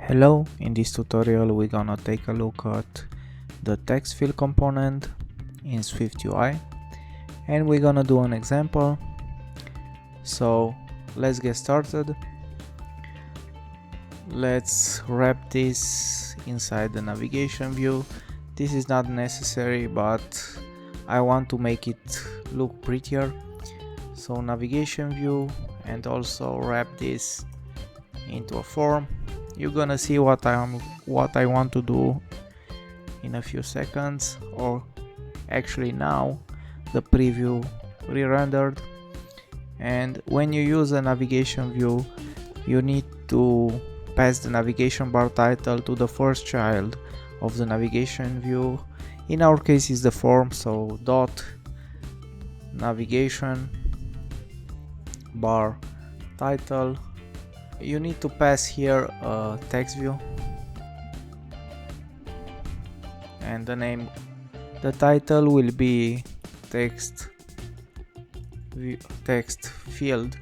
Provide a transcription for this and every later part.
Hello, in this tutorial we're gonna take a look at the text field component in SwiftUI and we're gonna do an example. So let's get started. Let's wrap this inside the navigation view. This is not necessary, but I want to make it look prettier. So navigation view, and also wrap this into a form. You're gonna see what I want to do in a few seconds, or actually now the preview re-rendered. And when you use a navigation view, you need to pass the navigation bar title to the first child of the navigation view. In our case is the form, so dot navigation bar title. You need to pass here a text view and the name. The title will be text field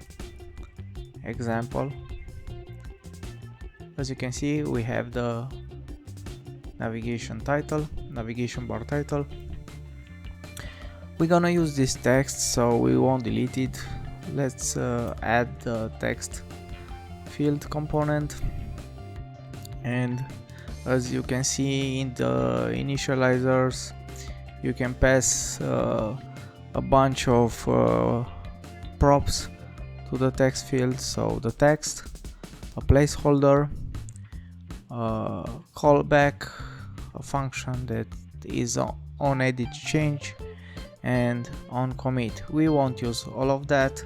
example. As you can see, we have the navigation bar title. We're gonna use this text, so we won't delete it. Let's add the text field component, and as you can see in the initializers, you can pass a bunch of props to the text field. So the text, a placeholder, callback, a function that is on edit change, and on commit. We won't use all of that.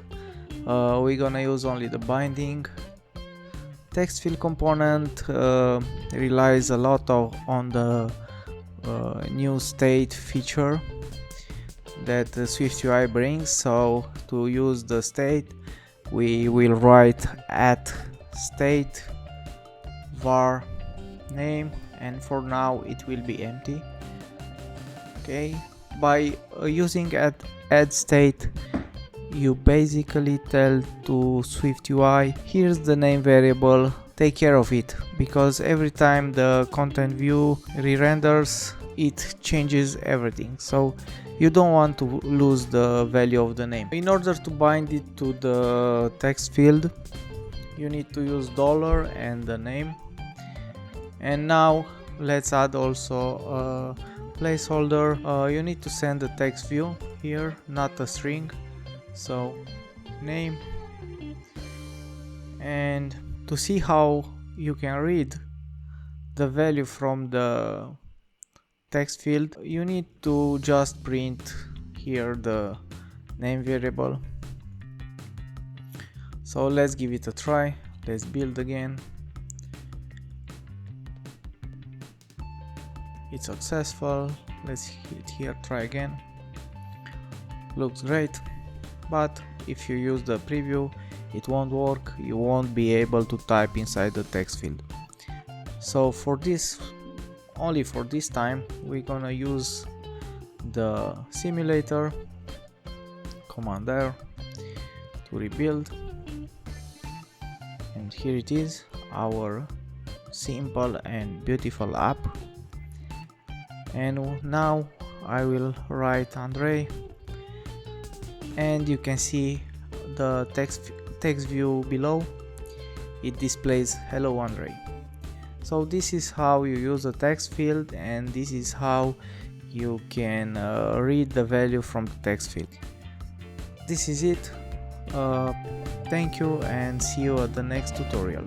We're gonna use only the binding. Text field component relies a lot on the new state feature that SwiftUI brings. So to use the state, we will write at state var name, and for now it will be empty. Okay, by using add state, you basically tell to SwiftUI, here's the name variable, take care of it, because every time the content view re-renders, it changes everything. So you don't want to lose the value of the name. In order to bind it to the text field, you need to use $ and the name. And now let's add also a placeholder. You need to send the text view here, not a string. So name, and to see how you can read the value from the text field, you need to just print here the name variable. So let's give it a try. Let's build again. It's successful. Let's hit here, try again. Looks great. But if you use the preview, it won't work. You won't be able to type inside the text field. So for this, only for this time, we're gonna use the simulator command there to rebuild. And here it is, our simple and beautiful app. And now I will write Andre, and you can see the text view below. It displays hello Andre. So this is how you use the text field, and this is how you can read the value from the text field. This is it. Thank you, and see you at the next tutorial.